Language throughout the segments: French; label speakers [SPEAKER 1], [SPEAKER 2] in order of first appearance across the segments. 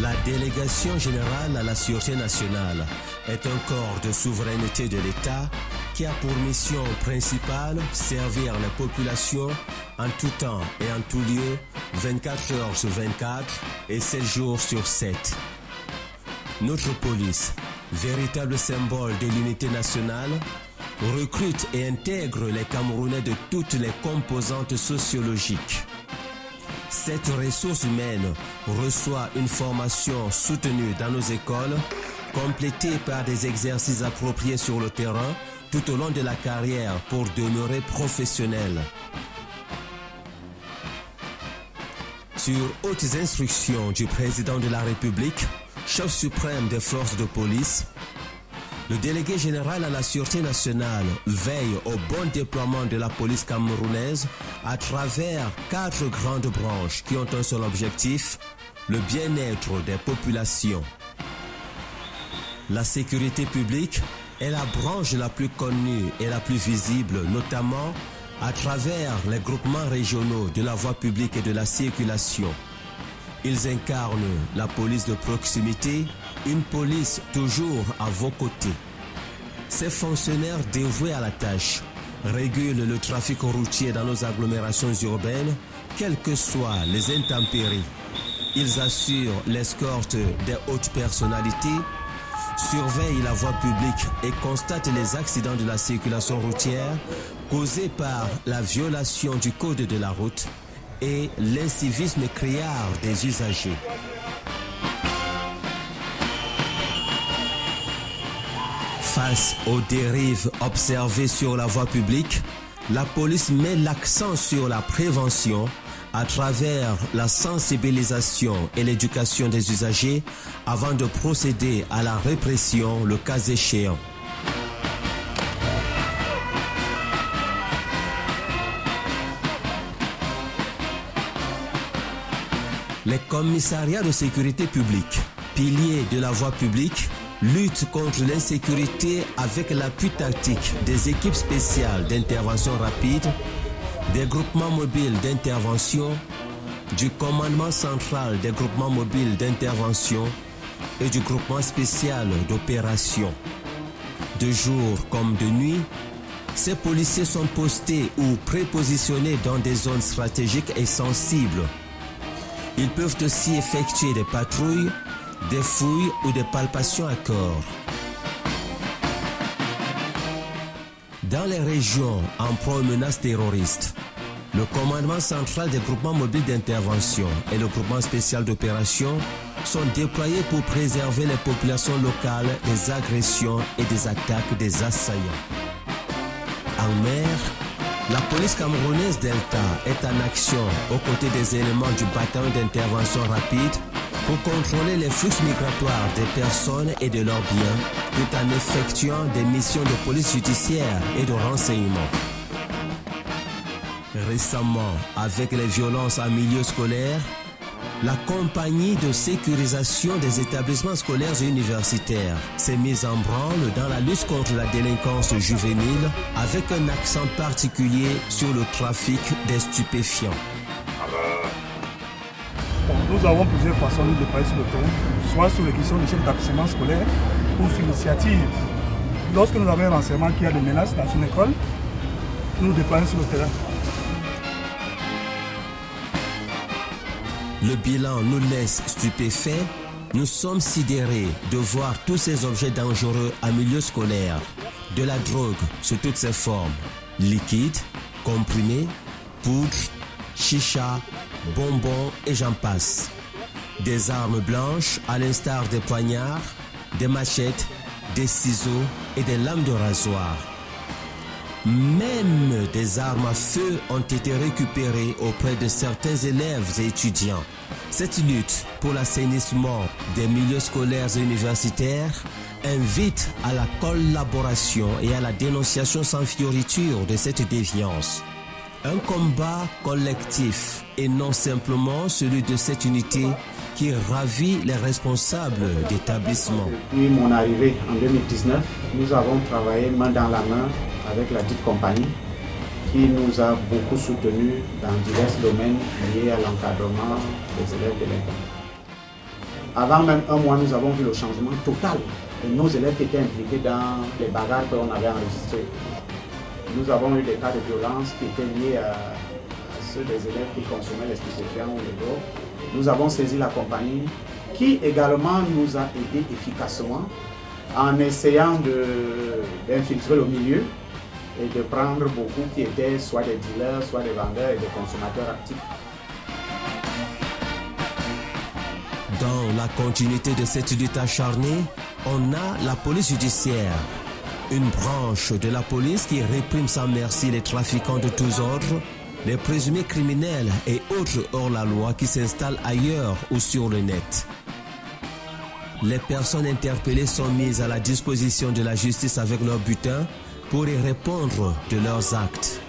[SPEAKER 1] La délégation générale à la sûreté nationale est un corps de souveraineté de l'État qui a pour mission principale servir les populations en tout temps et en tout lieu, 24 heures sur 24 et 7 jours sur 7. Notre police, véritable symbole de l'unité nationale, recrute et intègre les Camerounais de toutes les composantes sociologiques. Cette ressource humaine reçoit une formation soutenue dans nos écoles, complétée par des exercices appropriés sur le terrain tout au long de la carrière pour demeurer professionnel. Sur hautes instructions du président de la République, chef suprême des forces de police, le délégué général à la sûreté nationale veille au bon déploiement de la police camerounaise à travers 4 grandes branches qui ont un seul objectif, le bien-être des populations. La sécurité publique est la branche la plus connue et la plus visible, notamment à travers les groupements régionaux de la voie publique et de la circulation. Ils incarnent la police de proximité, une police toujours à vos côtés. Ces fonctionnaires dévoués à la tâche régulent le trafic routier dans nos agglomérations urbaines, quelles que soient les intempéries. Ils assurent l'escorte des hautes personnalités, surveillent la voie publique et constatent les accidents de la circulation routière causés par la violation du code de la route et l'incivisme criard des usagers. Face aux dérives observées sur la voie publique, la police met l'accent sur la prévention à travers la sensibilisation et l'éducation des usagers avant de procéder à la répression le cas échéant. Les commissariats de sécurité publique, piliers de la voie publique, luttent contre l'insécurité avec l'appui tactique des équipes spéciales d'intervention rapide, des groupements mobiles d'intervention, du commandement central des groupements mobiles d'intervention et du groupement spécial d'opération. De jour comme de nuit, ces policiers sont postés ou prépositionnés dans des zones stratégiques et sensibles. Ils peuvent aussi effectuer des patrouilles, des fouilles ou des palpations à corps. Dans les régions en proie aux menaces terroristes, le commandement central des groupements mobiles d'intervention et le groupement spécial d'opération sont déployés pour préserver les populations locales des agressions et des attaques des assaillants. En mer, la police camerounaise Delta est en action aux côtés des éléments du bataillon d'intervention rapide pour contrôler les flux migratoires des personnes et de leurs biens, tout en effectuant des missions de police judiciaire et de renseignement. Récemment, avec les violences en milieu scolaire, la compagnie de sécurisation des établissements scolaires et universitaires s'est mise en branle dans la lutte contre la délinquance juvénile avec un accent particulier sur le trafic des stupéfiants.
[SPEAKER 2] Nous avons plusieurs façons de déployer sur le terrain, soit sur les questions de chef d'établissement scolaire ou sur l'initiative. Lorsque nous avons un renseignement qu'il y a des menaces dans une école, nous déployons sur le terrain.
[SPEAKER 1] Le bilan nous laisse stupéfaits. Nous sommes sidérés de voir tous ces objets dangereux en milieu scolaire. De la drogue sous toutes ses formes, liquide, comprimé, poudre, chicha, bonbons et j'en passe. Des armes blanches à l'instar des poignards, des machettes, des ciseaux et des lames de rasoir. Même des armes à feu ont été récupérées auprès de certains élèves et étudiants. Cette lutte pour l'assainissement des milieux scolaires et universitaires invite à la collaboration et à la dénonciation sans fioriture de cette déviance. Un combat collectif et non simplement celui de cette unité qui ravit les responsables d'établissement.
[SPEAKER 3] Depuis mon arrivée en 2019, nous avons travaillé main dans la main avec la dite compagnie qui nous a beaucoup soutenus dans divers domaines liés à l'encadrement des élèves de l'école. Avant même un mois, nous avons vu le changement total de nos élèves qui étaient impliqués dans les bagarres que l'on avait enregistrées. Nous avons eu des cas de violence qui étaient liés à ceux des élèves qui consommaient les stupéfiants ou les drogues. Nous avons saisi la compagnie qui également nous a aidés efficacement en essayant d'infiltrer le milieu et de prendre beaucoup qui étaient soit des dealers, soit des vendeurs et des consommateurs actifs.
[SPEAKER 1] Dans la continuité de cette lutte acharnée, on a la police judiciaire, une branche de la police qui réprime sans merci les trafiquants de tous ordres, les présumés criminels et autres hors-la-loi qui s'installent ailleurs ou sur le net. Les personnes interpellées sont mises à la disposition de la justice avec leur butin pour y répondre de leurs actes.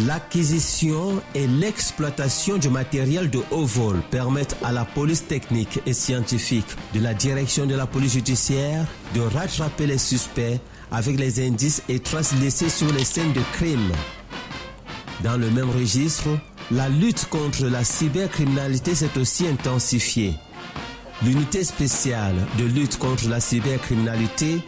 [SPEAKER 1] L'acquisition et l'exploitation du matériel de haut vol permettent à la police technique et scientifique de la direction de la police judiciaire de rattraper les suspects avec les indices et traces laissées sur les scènes de crime. Dans le même registre, la lutte contre la cybercriminalité s'est aussi intensifiée. L'unité spéciale de lutte contre la cybercriminalité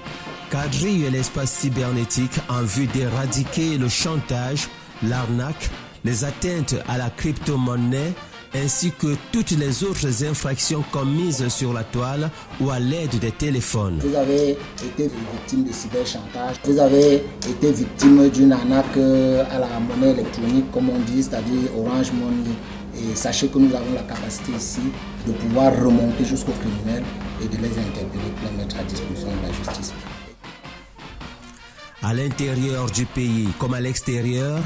[SPEAKER 1] quadrille l'espace cybernétique en vue d'éradiquer le chantage, l'arnaque, les atteintes à la crypto-monnaie ainsi que toutes les autres infractions commises sur la toile ou à l'aide des téléphones.
[SPEAKER 4] Vous avez été victime de cyberchantage, vous avez été victime d'une arnaque à la monnaie électronique comme on dit, c'est-à-dire Orange Money. Et sachez que nous avons la capacité ici de pouvoir remonter jusqu'aux criminels et de les interpeller pour les mettre à disposition de la justice.
[SPEAKER 1] À l'intérieur du pays comme à l'extérieur,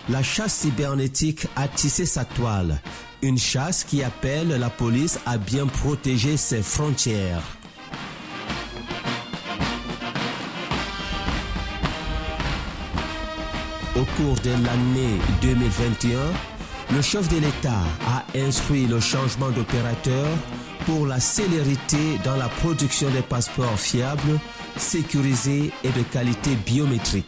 [SPEAKER 1] la chasse cybernétique a tissé sa toile. Une chasse qui appelle la police à bien protéger ses frontières. Au cours de l'année 2021, le chef de l'État a instruit le changement d'opérateur pour la célérité dans la production des passeports fiables, sécurisés et de qualité biométrique.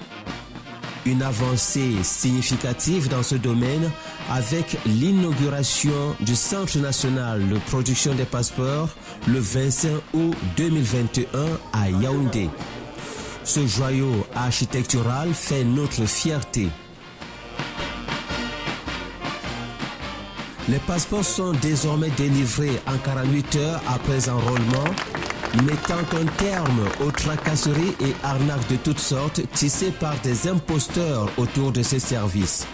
[SPEAKER 1] Une avancée significative dans ce domaine avec l'inauguration du Centre national de production des passeports le 25 août 2021 à Yaoundé. Ce joyau architectural fait notre fierté. Les passeports sont désormais délivrés en 48 heures après enrôlement, mettant un terme aux tracasseries et arnaques de toutes sortes tissées par des imposteurs autour de ces services.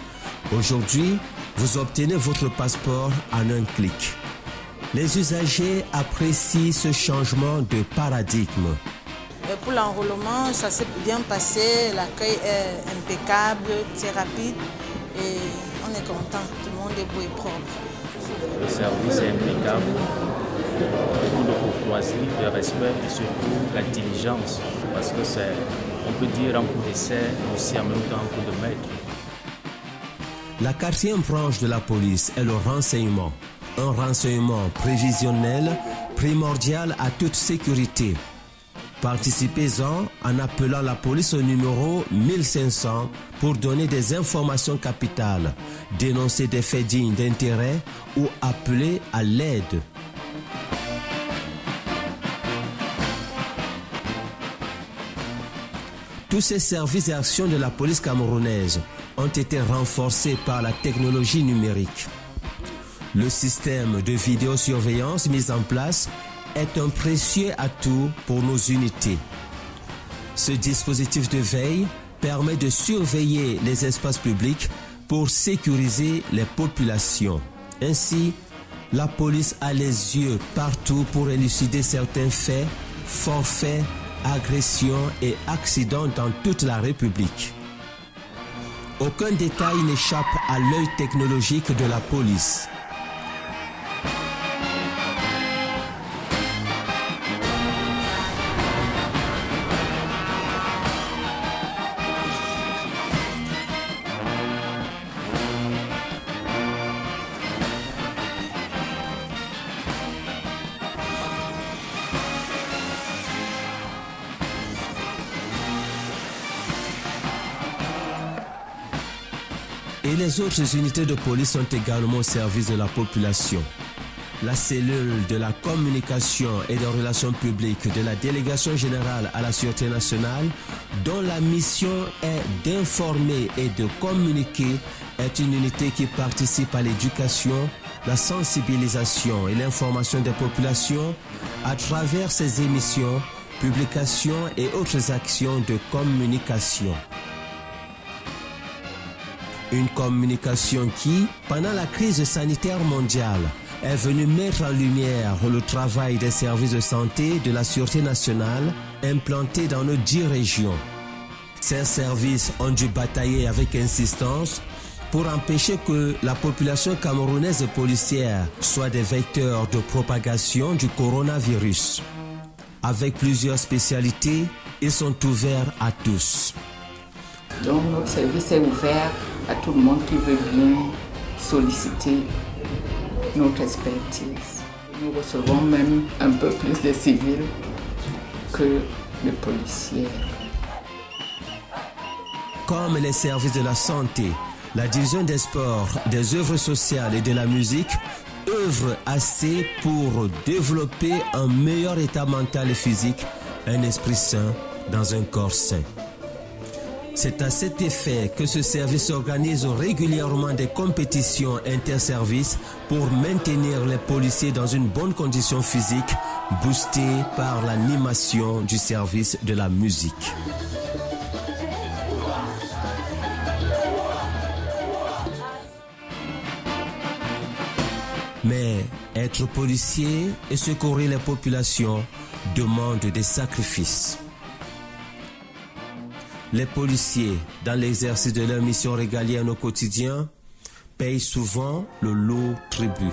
[SPEAKER 1] Aujourd'hui, vous obtenez votre passeport en un clic. Les usagers apprécient ce changement de paradigme.
[SPEAKER 5] Pour l'enrôlement, ça s'est bien passé, l'accueil est impeccable, c'est rapide et on est content, tout le monde est beau et propre.
[SPEAKER 6] Le service est impeccable. Beaucoup de courtoisie, de respect et surtout la diligence, parce que c'est, on peut dire, un coup d'essai, mais aussi en même temps un coup de maître.
[SPEAKER 1] La quatrième branche de la police est le renseignement. Un renseignement prévisionnel, primordial à toute sécurité. Participez-en en appelant la police au numéro 1500 pour donner des informations capitales, dénoncer des faits dignes d'intérêt ou appeler à l'aide. Tous ces services et actions de la police camerounaise ont été renforcés par la technologie numérique. Le système de vidéosurveillance mis en place est un précieux atout pour nos unités. Ce dispositif de veille permet de surveiller les espaces publics pour sécuriser les populations. Ainsi, la police a les yeux partout pour élucider certains faits, forfaits, agressions et accidents dans toute la République. Aucun détail n'échappe à l'œil technologique de la police. et les autres unités de police sont également au service de la population. La cellule de la communication et des relations publiques de la Délégation générale à la Sûreté nationale, dont la mission est d'informer et de communiquer, est une unité qui participe à l'éducation, la sensibilisation et l'information des populations à travers ses émissions, publications et autres actions de communication. Une communication qui, pendant la crise sanitaire mondiale, est venue mettre en lumière le travail des services de santé de la Sûreté nationale implantés dans nos 10 régions. Ces services ont dû batailler avec insistance pour empêcher que la population camerounaise et policière soit des vecteurs de propagation du coronavirus. Avec plusieurs spécialités, ils sont ouverts à tous.
[SPEAKER 7] Donc notre service est ouvert à tout le monde qui veut bien solliciter notre expertise. Nous recevons même un peu plus de civils que de policiers.
[SPEAKER 1] Comme les services de la santé, la division des sports, des œuvres sociales et de la musique œuvre assez pour développer un meilleur état mental et physique, un esprit sain dans un corps sain. C'est à cet effet que ce service organise régulièrement des compétitions interservices pour maintenir les policiers dans une bonne condition physique, boostée par l'animation du service de la musique. Mais être policier et secourir les populations demande des sacrifices. Les policiers, dans l'exercice de leur mission régalienne au quotidien, payent souvent le lourd tribut.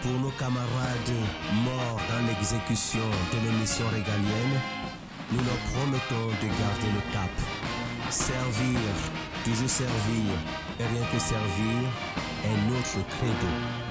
[SPEAKER 1] Pour nos camarades morts dans l'exécution de nos missions régaliennes, nous leur promettons de garder le cap. Servir, toujours servir, et rien que servir est notre credo.